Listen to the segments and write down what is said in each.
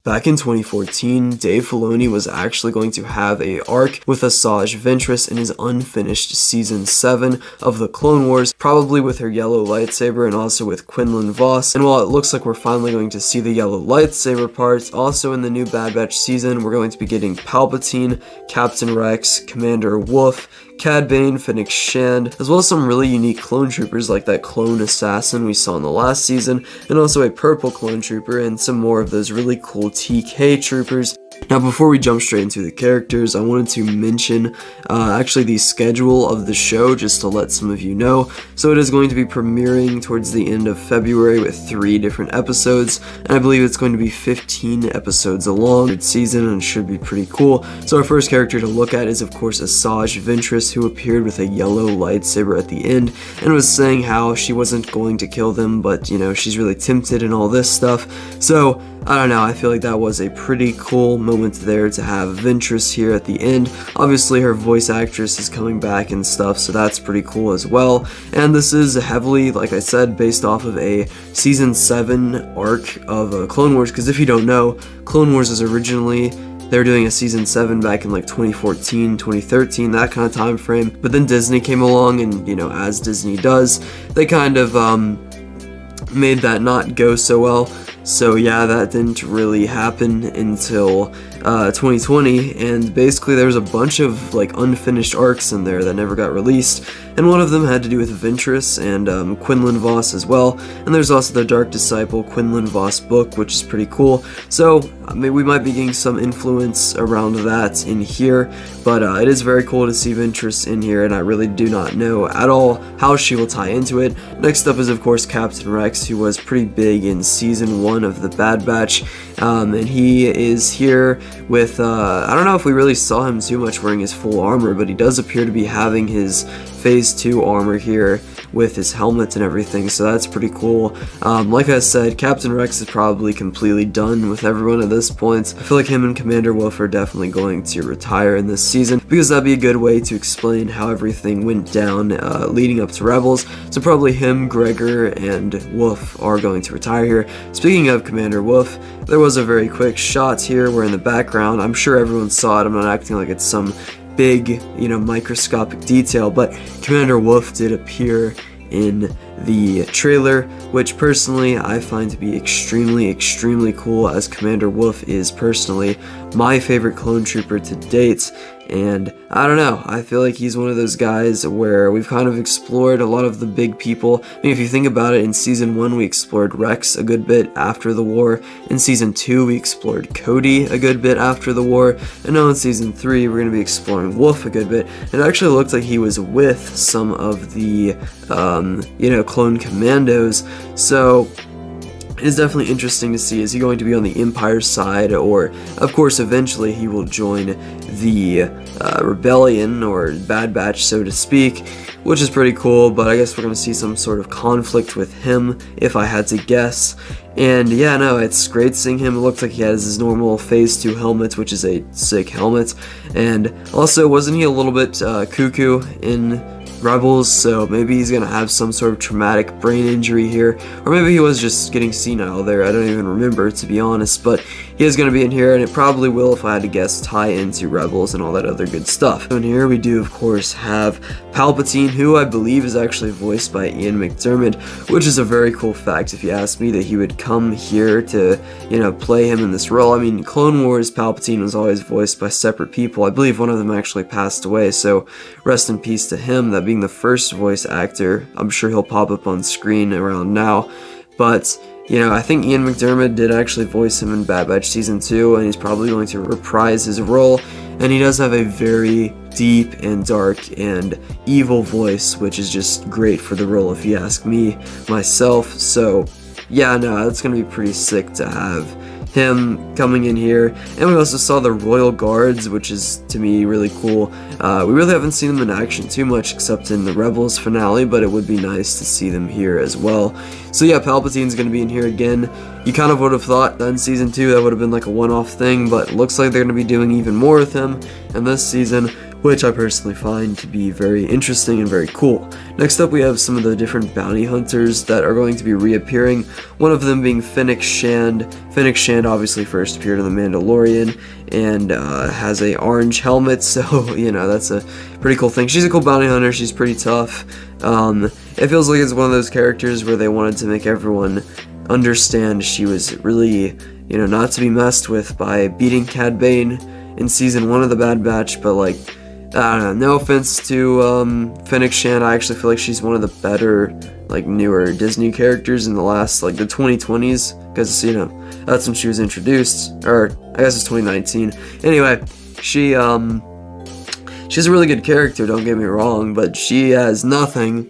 Back in 2014, Dave Filoni was actually going to have a arc with Asajj Ventress in his unfinished Season 7 of the Clone Wars, probably with her yellow lightsaber and also with Quinlan Vos. And while it looks like we're finally going to see the yellow lightsaber part, also in the new Bad Batch season, we're going to be getting Palpatine, Captain Rex, Commander Wolf, Cad Bane, Fennec Shand, as well as some really unique clone troopers like that clone assassin we saw in the last season, and also a purple clone trooper, and some more of those really cool TK troopers. Now, before we jump straight into the characters, I wanted to mention actually the schedule of the show, just to let some of you know. So it is going to be premiering towards the end of February with 3 different episodes, and I believe it's going to be 15 episodes along each season, and should be pretty cool. So our first character to look at is, of course, Asajj Ventress, who appeared with a yellow lightsaber at the end, and was saying how she wasn't going to kill them, but, you know, she's really tempted and all this stuff. So I don't know, I feel like that was a pretty cool moment there to have Ventress here at the end. Obviously her voice actress is coming back and stuff, so that's pretty cool as well. And this is heavily, like I said, based off of a Season 7 arc of Clone Wars, because if you don't know, Clone Wars is originally, they were doing a Season 7 back in like 2014, 2013, that kind of time frame. But then Disney came along and, you know, as Disney does, they kind of made that not go so well. So yeah, that didn't really happen until 2020, and basically there was a bunch of like unfinished arcs in there that never got released, and one of them had to do with Ventress and Quinlan Vos as well. And there's also the Dark Disciple Quinlan Vos book, which is pretty cool. So I mean, we might be getting some influence around that in here, but it is very cool to see Ventress in here, and I really do not know at all how she will tie into it. Next up is, of course, Captain Rex, who was pretty big in Season 1 of the Bad Batch, and he is here with, I don't know if we really saw him too much wearing his full armor, but he does appear to be having his Phase 2 armor here with his helmet and everything, so that's pretty cool. Like I said, Captain Rex is probably completely done with everyone at this point. I feel like him and Commander Wolf are definitely going to retire in this season, because that'd be a good way to explain how everything went down leading up to Rebels. So probably him, Gregor, and Wolf are going to retire here. Speaking of Commander Wolf, there was a very quick shot here where in the background, I'm sure everyone saw it, I'm not acting like it's some big, you know, microscopic detail, but Commander Wolf did appear in the trailer, which personally I find to be extremely cool, as Commander Wolf is personally my favorite clone trooper to date. And I don't know, I feel like he's one of those guys where we've kind of explored a lot of the big people. I mean, if you think about it, in Season 1 we explored Rex a good bit after the war, in Season 2 we explored Cody a good bit after the war, and now in Season 3 we're going to be exploring Wolf a good bit. It actually looked like he was with some of the, you know, clone commandos, so it's definitely interesting to see, is he going to be on the Empire side, or of course eventually he will join the Rebellion or Bad Batch, so to speak, which is pretty cool. But I guess we're going to see some sort of conflict with him, if I had to guess. And yeah, no, it's great seeing him. It looks like he has his normal Phase 2 helmet, which is a sick helmet. And also, wasn't he a little bit cuckoo in Rebels? So maybe he's gonna have some sort of traumatic brain injury here, or maybe he was just getting senile there. I don't even remember, to be honest, but he is gonna be in here, and it probably will, if I had to guess, tie into Rebels and all that other good stuff. So in here we do, of course, have Palpatine, who I believe is actually voiced by Ian McDiarmid, which is a very cool fact if you ask me, that he would come here to, you know, play him in this role. I mean, Clone Wars Palpatine was always voiced by separate people. I believe one of them actually passed away, so rest in peace to him, that being the first voice actor. I'm sure he'll pop up on screen around now, but you know, I think Ian McDiarmid did actually voice him in Bad Batch Season 2, and he's probably going to reprise his role, and he does have a very deep and dark and evil voice, which is just great for the role if you ask me myself. So yeah, no, that's gonna be pretty sick to have him coming in here. And we also saw the Royal Guards, which is, to me, really cool. We really haven't seen them in action too much, except in the Rebels finale, but it would be nice to see them here as well. So yeah, Palpatine's going to be in here again. You kind of would have thought that in Season 2 that would have been like a one-off thing, but it looks like they're going to be doing even more with him in this season, which I personally find to be very interesting and very cool. Next up, we have some of the different bounty hunters that are going to be reappearing, one of them being Fennec Shand. Fennec Shand obviously first appeared in The Mandalorian and has a orange helmet, so, you know, that's a pretty cool thing. She's a cool bounty hunter, she's pretty tough. It feels like it's one of those characters where they wanted to make everyone understand she was really, you know, not to be messed with by beating Cad Bane in season 1 of The Bad Batch, but like, I don't know, no offense to Fennec Shand, I actually feel like she's one of the better, like, newer Disney characters in the last, like, the 2020s, because, you know, that's when she was introduced, or I guess it's 2019. Anyway, she's a really good character, don't get me wrong, but she has nothing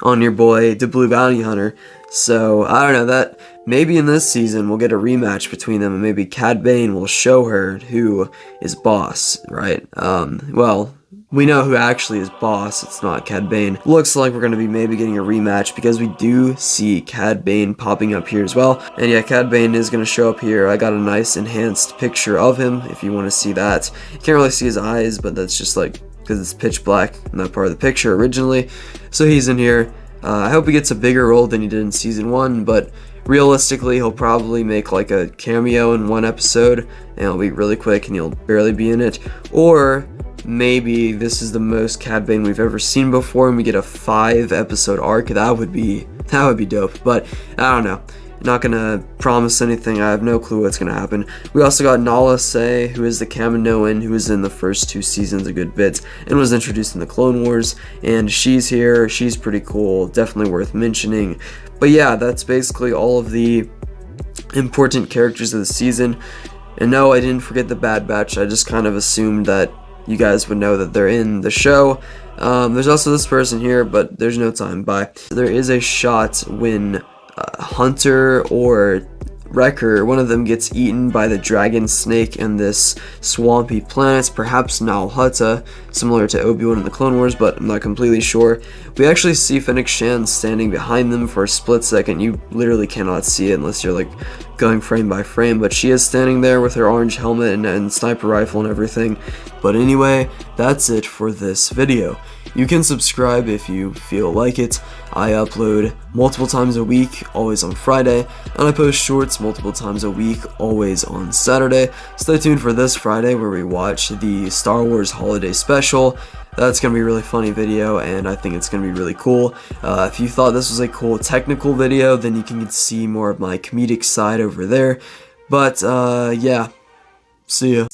on your boy, the Blue Bounty Hunter. So, I don't know, that maybe in this season we'll get a rematch between them, and maybe Cad Bane will show her who is boss, right? Well, we know who actually is boss, it's not Cad Bane. Looks like we're going to be maybe getting a rematch, because we do see Cad Bane popping up here as well. And yeah, Cad Bane is going to show up here. I got a nice enhanced picture of him, if you want to see that. You can't really see his eyes, but that's just like, because it's pitch black in that part of the picture originally. So he's in here. I hope he gets a bigger role than he did in season 1, but realistically he'll probably make like a cameo in 1 episode, and it'll be really quick and he'll barely be in it. Or maybe this is the most Cad Bane we've ever seen before and we get a 5-episode arc. That would be dope, but I don't know. Not gonna promise anything, I have no clue what's gonna happen. We also got Nala Se, who is the Kaminoan, who was in the first 2 seasons a good bit, and was introduced in the Clone Wars, and she's here, she's pretty cool, definitely worth mentioning. But yeah, that's basically all of the important characters of the season. And no, I didn't forget the Bad Batch, I just kind of assumed that you guys would know that they're in the show. There's also this person here, but there's no time. Bye. There is a shot when Hunter or Wrecker, one of them gets eaten by the dragon snake in this swampy planet, perhaps Nal Hutta, similar to Obi-Wan in the Clone Wars, but I'm not completely sure. We actually see Fennec Shand standing behind them for a split second. You literally cannot see it unless you're like going frame by frame, but she is standing there with her orange helmet and sniper rifle and everything. But anyway, that's it for this video. You can subscribe if you feel like it. I upload multiple times a week, always on Friday, and I post shorts multiple times a week, always on Saturday. Stay tuned for this Friday where we watch the Star Wars Holiday Special. That's going to be a really funny video, and I think it's going to be really cool. If you thought this was a cool technical video, then you can see more of my comedic side over there. But, yeah, see ya.